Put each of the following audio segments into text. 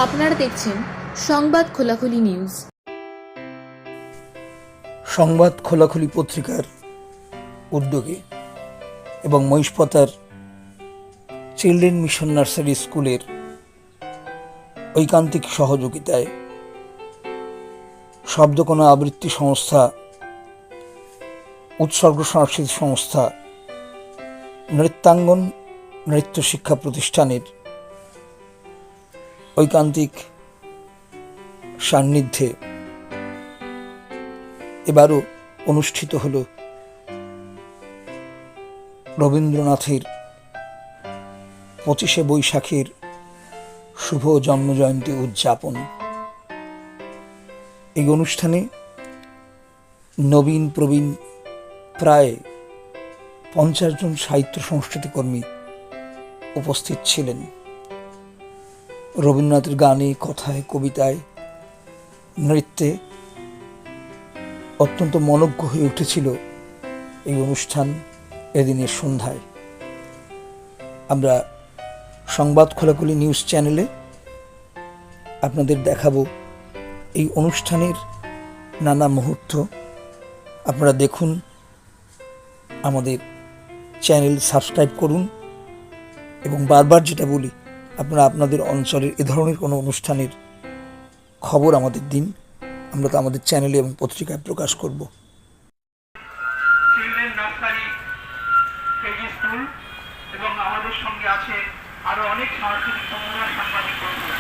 আপনারা দেখছেন সংবাদ খোলাখুলি নিউজ। সংবাদ খোলাখুলি পত্রিকার উদ্যোগে এবং মহিষপতার চিলড্রেন মিশন নার্সারি স্কুলের ঐকান্তিক সহযোগিতায় শব্দকণা আবৃত্তি সংস্থা, উৎসর্গ সাংস্কৃতিক সংস্থা, নৃত্যাঙ্গন নৃত্য শিক্ষা প্রতিষ্ঠানের ঐকান্তিক সান্নিধ্যে এবারও অনুষ্ঠিত হল রবীন্দ্রনাথের 25শে বৈশাখের শুভ জন্মজয়ন্তী উদযাপন। এই অনুষ্ঠানে নবীন প্রবীণ প্রায় 50 জন সাহিত্য সংস্কৃতি কর্মী উপস্থিত ছিলেন। রবীন্দ্রনাথের গানে, কথায়, কবিতায়, নৃত্যে অত্যন্ত মনোজ্ঞ হয়ে উঠেছিল এই অনুষ্ঠান। এদিনের সন্ধ্যায় আমরা সংবাদ খোলাখুলি নিউজ চ্যানেলে আপনাদের দেখাবো এই অনুষ্ঠানের নানা মুহূর্ত। আপনারা দেখুন, আমাদের চ্যানেল সাবস্ক্রাইব করুন এবং বারবার যেটা বলি, আপনারা আপনাদের অঞ্চলের এ ধরনের কোনো অনুষ্ঠানের খবর আমাদের দিন, আমরা তো আমাদের চ্যানেলে এবং পত্রিকায় প্রকাশ করব। চিলড্রেন নার্সারি কেজি স্কুল এবং আমাদের সঙ্গে আছে আরো অনেক সাংস্কৃতিক সংগঠন, সাংবাদিক বন্ধুরা।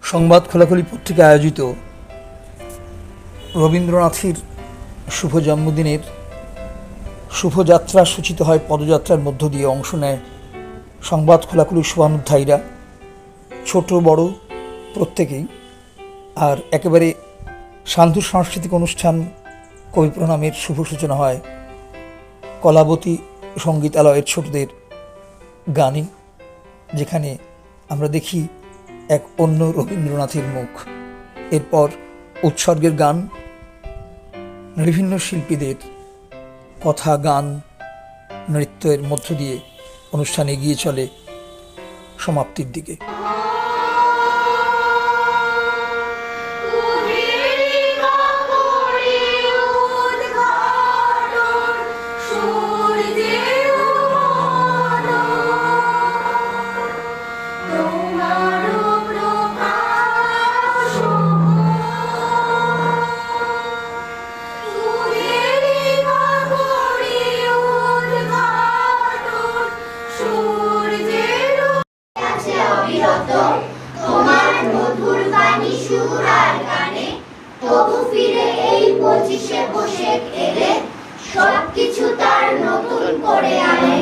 সংবাদ খোলাখুলি পত্রিকা আয়োজিত রবীন্দ্রনাথের শুভ জন্মদিনের শুভযাত্রা সূচিত হয় পদযাত্রার মধ্য দিয়ে। অংশ নেয় সংবাদ খোলাখুলির শুভানুধ্যায়ীরা, ছোট বড় প্রত্যেকেই। আর একেবারে শান্ত সাংস্কৃতিক অনুষ্ঠান কবি প্রণামের শুভ সূচনা হয় কলাবতী সঙ্গীতালয়ের ছোটদের গানে, যেখানে আমরা দেখি এক অন্য রবীন্দ্রনাথের মুখ। এরপর উৎসর্গের গান, বিভিন্ন শিল্পীদের কথা, গান, নৃত্যের মধ্য দিয়ে অনুষ্ঠান এগিয়ে চলে সমাপ্তির দিকে। তোমার মধুর বাণী সুর আর গানে তবু ফিরে এই 25শে বৈশাখ এলে সবকিছু তার নতুন করে আনে।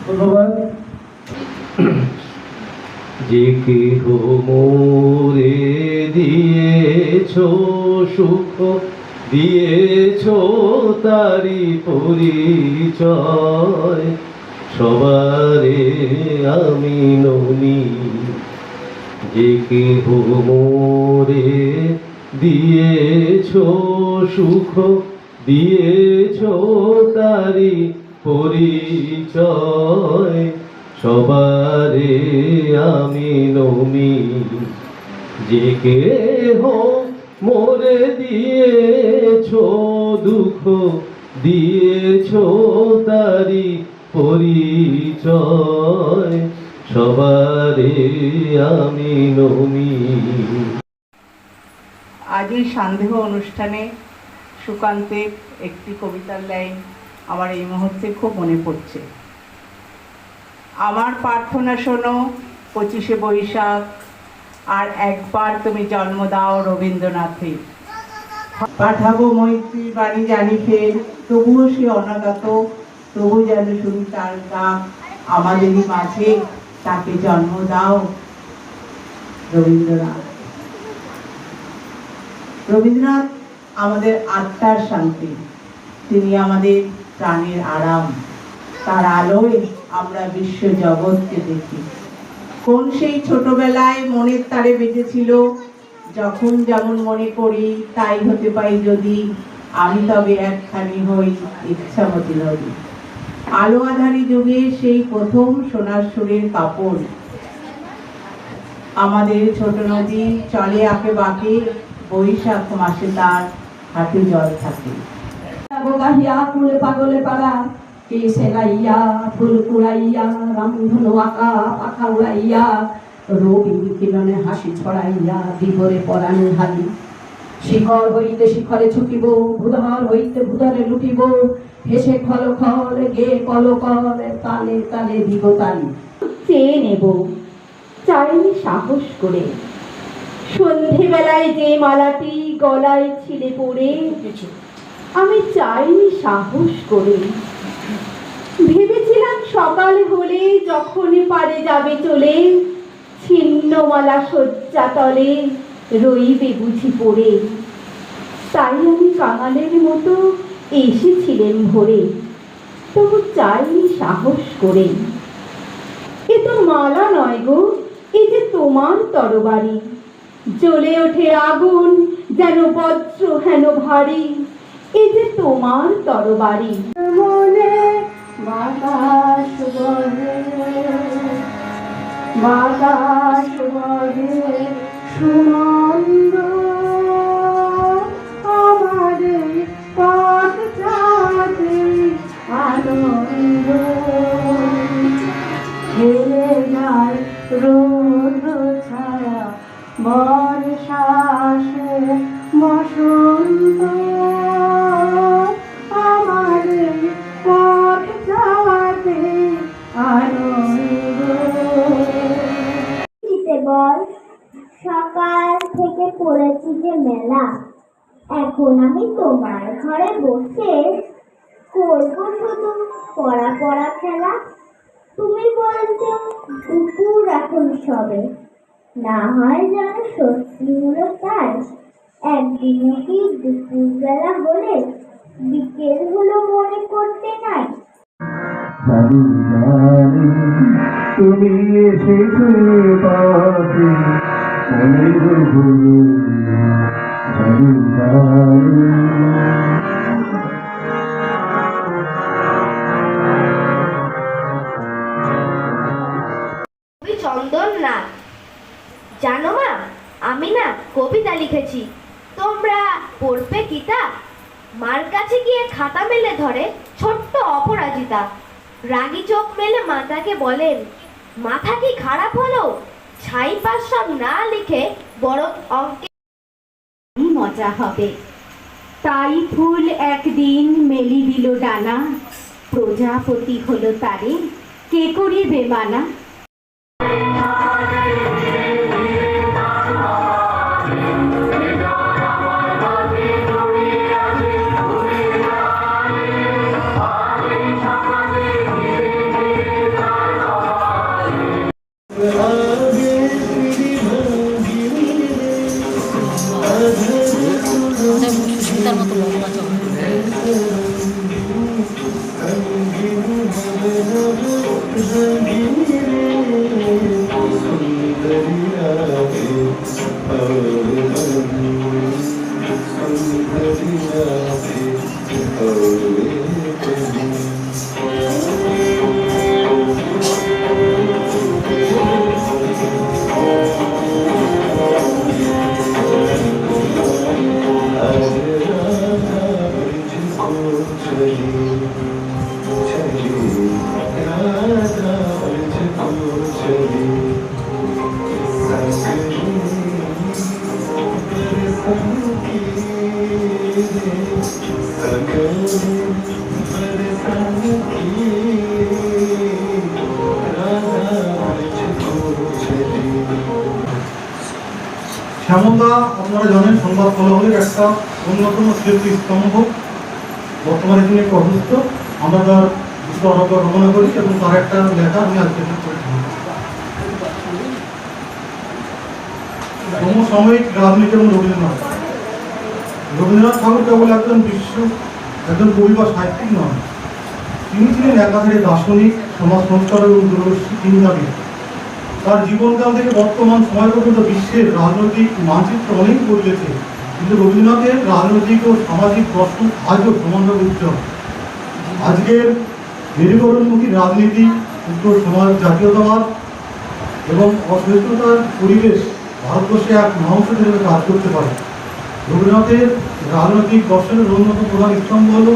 ধন্যবাদ। যে কেহ মোরে দিয়েছ সুখ, দিয়েছ তারি পরিচয়, সবারে আমি ননি। যে কেহ মোরে দিয়েছ সুখ, দিয়েছ তারি পরিচয়, সবারে আমি নমি। যে কেহ মোরে দিয়েছ দুঃখ, দিয়েছ তারি পরিচয়, সবারে আমি নমি। আজ এই সন্দেহ অনুষ্ঠানে সুকান্তের একটি কবিতার লাইন আমার এই মুহূর্তে খুব মনে পড়ছে। আমার প্রার্থনা শোনো 25শে বৈশাখ, আর একবার তুমি জন্ম দাও রবীন্দ্রনাথে। পাঠাবো মৈত্রী বাণী জানি ফের, তবুও সে অনাগত, তবু যেন শুনি তার ডাক আমাদেরই মাঝে, তাকে জন্ম দাও রবীন্দ্রনাথ। রবীন্দ্রনাথ আমাদের আত্মার শান্তি, তিনি আমাদের প্রাণের আরাম। তার আলোয় আমরা বিশ্ব জগৎকে দেখি। কোন সেই ছোটবেলায় মনের তারে বেজেছিল, যখন যেমন মনে করি তাই হতে পাই যদি, আমি তবে একখানি হই ইচ্ছামতি নদী। আলো আধারী যুগে সেই প্রথম সোনার সুরের কাপড়। আমাদের ছোট নদী চলে আঁকে বাঁকে, বৈশাখ মাসে তার হাঁটু জল থাকে। ফুল পাগলে পাড়া কে সেলাইয়া, ফুল কুড়াইয়া, রামধনু আঁকা পাখা উড়াইয়া, রবির কিরণে হাসি ছড়াইয়া, দিবরে পরাণে হালি। শিখর হইতে শিখরে ছুটিব, ভূধর হইতে ভূধরে লুটিব, হেসে খল খল গে কল কল, তালে তালে দিব তালি। চেয়ে নেব চাইনি সাহস করে, সন্ধেবেলায় যে মালাটি গলায় ছিলে পড়ে, আমি চাইনি সাহস করে। ভেবেছিলাম সকাল হলে যখন পারে যাবে চলে, ছিন্নমালা শয্যা তলে রইবে বুঝি পড়ে। তাই আমি কাঙালের মতো এসেছিলেন ভোরে, তবু চাইনি সাহস করে। এ তো মালা নয় গো, এ যে তোমার তরবারি, জ্বলে ওঠে আগুন যেন বজ্র হেন ভারী, এ যে তোমার তরবারি। মনে বাতাস বহে, বাতাস বহে সুমন্দ, আমার পথ চাঁদে আনন্দ। খেলে যায় রোদ ছায়া বর্ষাসে বসন্ত, আমার পথ চাঁদে আনন্দ। বল সকাল থেকে পড়েছি যে মেলা, এখন আমি তোমার ঘরে বসে করবো শুধু পড়া পড়া খেলা। তুমি বলছো দুপুর এখন সবে, না হয় যেন সত্যি হলো তাই, একদিনও কি দুপুর বেলা হলে বিকেল হলো মনে করতে নাই। তুমি এসেছো পাশে, মনের ভুলে চন্দন নাথ। জানো মা, আমি না কবিতা লিখেছি, তোমরা পড়বে কিতা? মার কাছে গিয়ে খাতা মেলে ধরে ছোট্ট অপরাজিতা, রাগী চোখ মেলে মাতাকে বলেন, মাথা কি খারাপ হলো? ছাই পাশ সব না লিখে বড় অঙ্কে মজা হবে। তাই ফুল একদিন মেলি দিল ডানা, প্রজাপতি হলো তারে কে করিবে মানা। আগে শ্যামলদা আপনারা জানেন সংবাদ কলহলের একটা অন্যতম শিল্পী স্তম্ভ। বর্তমানে তিনি একটু অসুস্থ, আমরা তার দ্রুত আরোগ্য কামনা করি এবং তার একটা লেখা আমি আজকে সমসাময়িক রাজনীতি এবং রবীন্দ্রনাথ। রবীন্দ্রনাথ ঠাকুর কেবল একজন কবি বা সাহিত্যিক নন, তিনি ছিলেন একাধারে দার্শনিক, সমাজ সংস্কার এবং দূরদর্শী চিন্তাবিদ। তার জীবনকাল থেকে বর্তমান সময় পর্যন্ত বিশ্বের রাজনৈতিক মানচিত্র অনেক বদলেছে, কিন্তু রবীন্দ্রনাথের রাজনৈতিক ও সামাজিক দর্শন আজও সমানভাবে উজ্জ্বল। আজকের মেরুকরণমুখী রাজনীতি, উত্তর সমাজ, জাতীয়তাবাদ এবং অসহিষ্ণুতার পরিবেশ ভারতবর্ষে এক ধ্বংস হিসেবে কাজ করতে পারে। রবীন্দ্রনাথের রাজনৈতিক দর্শনের অন্যতম প্রধান স্তম্ভ হল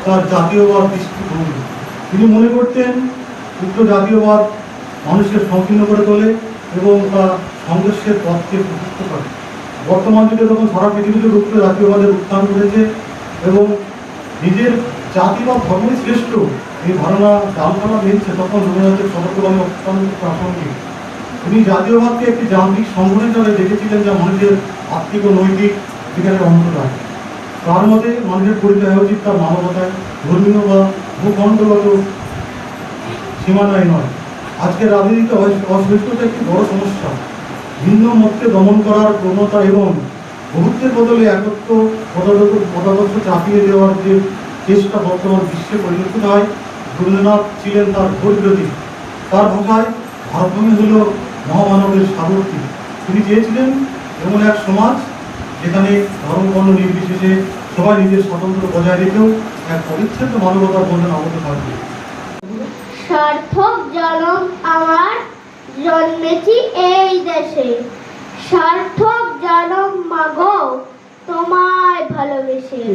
তার জাতীয়বাদ দৃষ্টিভঙ্গি। তিনি মনে করতেন উচ্চ জাতীয়বাদ মানুষকে সংকীর্ণ করে তোলে এবং তা সংঘর্ষের পথকে প্রশস্ত করে। বর্তমান যুগে যখন সারা পৃথিবীতে উচ্চ জাতীয়বাদের উত্থান ঘটেছে এবং নিজের জাতি বা ধর্মই শ্রেষ্ঠ এই ধারণা ডালপালা মিলছে, তখন রবীন্দ্রনাথের সতর্কবাণী অত্যন্ত প্রাসঙ্গিক। তিনি জাতীয়বাদকে একটি যান্ত্রিক সংগঠন হিসাবে দেখেছিলেন, যা মানুষের আর্থিক ও নৈতিক বিকাশের অন্তরায়। তার মতে মানুষের পরিচয় উচিত তার মানবতায়, ধর্মীয় বা ভূখণ্ডগত সীমানায় নয়। আজকের রাজনীতিতে অসহিষ্ণুতা একটি বড় সমস্যা। ভিন্ন মতকে দমন করার প্রবণতা এবং বহুত্বের বদলে একত্র মতাদর্শ চাপিয়ে দেওয়ার যে চেষ্টা বর্তমান বিশ্বে পরিলক্ষিত হয়, রবীন্দ্রনাথ ছিলেন তার ঘোর বিরোধী। তার ভাষায় ভারতভূমি হল মহামানবের সাগরটি। তিনি চেয়েছিলেন এমন এক সমাজ যেখানে ধর্ম বর্ণ নির্বিশেষে সবাই নিজের স্বাতন্ত্র্য বজায় রেখেও এক অবিচ্ছেদ্য মানবতার বন্ধন আবদ্ধ থাকবে। সার্থক জনম আমার জন্মেছি এই দেশে, সার্থক জনম মাগো তোমায় ভালোবেসে।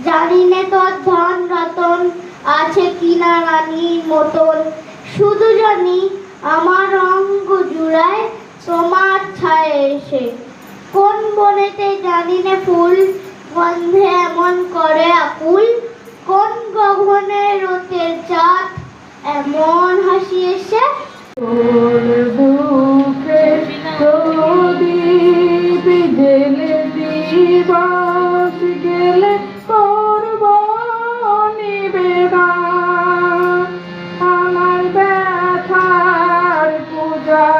জানি নে তোর ধন রতন আছে কিনা রানীর মতন, শুধু জানি আমার অঙ্গ জুড়ায় তোমার ছায় এসে। কোন বনেতে জানি নে ফুল গন্ধে এমন করে আকুল, কোন গগনে রোতের চাঁদ এমন হাসি এসে। গেলে করব নিবেদন, আমার ব্যথার পূজা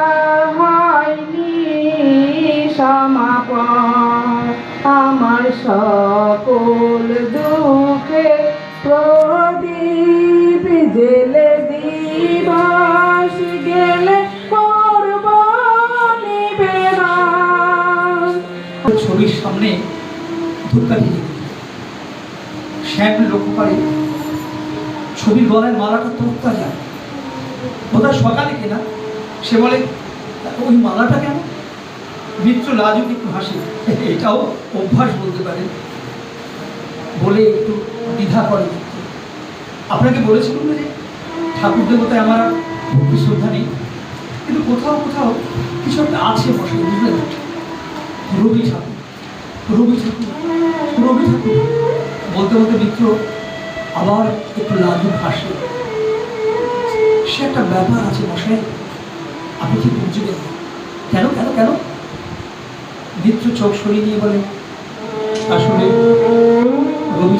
হয়নি সমাপন, আমার সকল দুঃখে প্রদীপ জেলে দিবস গেলে করব নিবেদন। ছবির সামনে ধূপকাঠি শ্যাম লক্ষ্য করে ছবির গলায় মালাটা তোড়তা যায়, বোধহয় সকালে কিনা। সে বলে ওই মালাটা কেন? মিত্র লাজুক একটু হাসে, এটাও অভ্যাস বলতে পারে, বলে একটু দ্বিধা করে। আপনাকে বলেছিলাম যে ঠাকুর দেবতায় আমার ভক্তি শ্রদ্ধা নেই, কিন্তু কোথাও কোথাও কিছু একটা আছে বসে, বুঝলেন? রবি ঠাকুর, রবি ঠাকুর, রবি ঠাকুর বলতে বলতে মিত্র আবার একটু লাজুক হাসে। সে একটা ব্যাপার আছে মশাই, আপনি ঠিক বুঝবেন না। কেন কেন কেন? মিত্র চোখ সরিয়ে নিয়ে বলে, আসলে রবি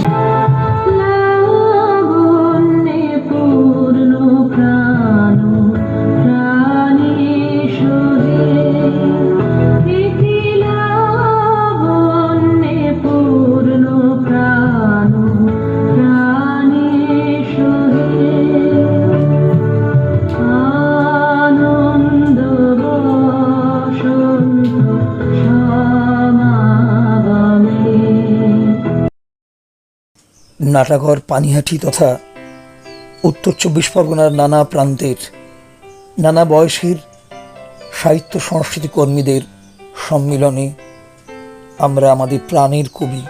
নাটাগড়, পানিহাটি তথা উত্তর 24 পরগনার নানা প্রান্তের নানা বয়সের সাহিত্য সংস্কৃতি কর্মীদের সম্মিলনে আমরা আমাদের প্রাণের কবি,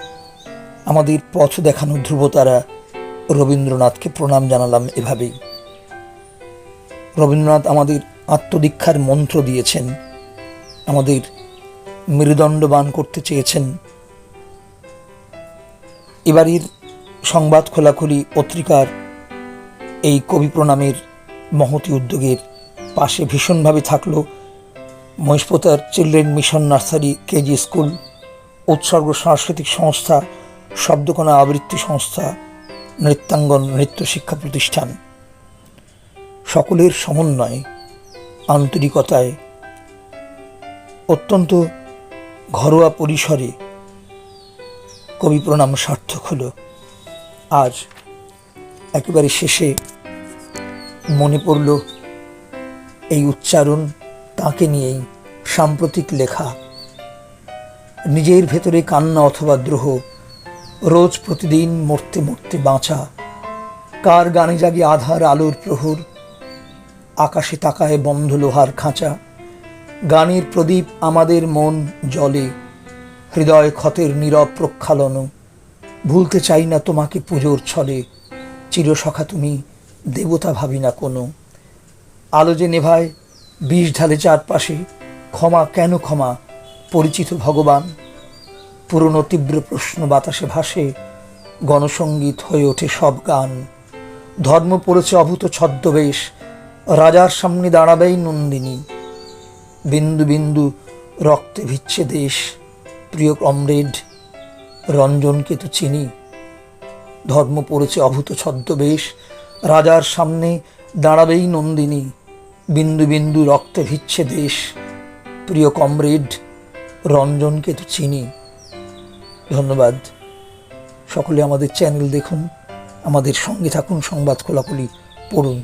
আমাদের পথ দেখানো ধ্রুবতারা রবীন্দ্রনাথকে প্রণাম জানালাম এভাবেই। রবীন্দ্রনাথ আমাদের আত্মদীক্ষার মন্ত্র দিয়েছেন, আমাদের মেরুদণ্ডবান করতে চেয়েছেন। এবারের সংবাদ খোলাখুলি পত্রিকার এই কবি প্রণামের মহতী উদ্যোগের পাশে ভীষণভাবে থাকলো মহিষপোতার children mission nursery KG school, উৎসর্গ সাংস্কৃতিক সংস্থা, শব্দকণা আবৃত্তি সংস্থা, নৃত্যাঙ্গন নৃত্য শিক্ষা প্রতিষ্ঠান। সকলের সমন্বয়ে, আন্তরিকতায়, অত্যন্ত ঘরোয়া পরিসরে কবি প্রণাম সার্থক হলো। আজ একেবারে শেষে মনে পড়ল এই উচ্চারণ তাকে নিয়েই সাম্প্রতিক লেখা। নিজের ভেতরে কান্না অথবা দ্রোহ, রোজ প্রতিদিন মরতে মরতে বাঁচা, কার গানে জাগে আধার আলোর প্রহর, আকাশে তাকায় বন্ধ লোহার খাঁচা, গানের প্রদীপ আমাদের মন জলে, হৃদয় ক্ষতের নীরব প্রক্ষালন, ভুলতে চাই না তোমাকে পুজোর ছলে, চিরসখা তুমি দেবতা ভাবি না কোনো, আলো যে নেভায় বিষ ঢালে চারপাশে, ক্ষমা কেন ক্ষমা পরিচিত ভগবান, পুরনো তীব্র প্রশ্ন বাতাসে ভাসে, গণসঙ্গীত হয়ে ওঠে সব গান, ধর্ম পড়েছে অভূত ছদ্মবেশ, রাজার সামনে দাঁড়াবেই নন্দিনী, বিন্দু বিন্দু রক্তে ভিচ্ছে দেশ, প্রিয় কমরেড রঞ্জনকে তো চিনি, ধর্ম পড়েছে অভূত ছদ্মবেশ, রাজার সামনে দাঁড়াবেই নন্দিনী, বিন্দু বিন্দু রক্তে ভিচ্ছে দেশ, প্রিয় কমরেড রঞ্জনকে তো চিনি। ধন্যবাদ। সকলে আমাদের চ্যানেল দেখুন, আমাদের সঙ্গে থাকুন, সংবাদ খোলাখুলি পড়ুন।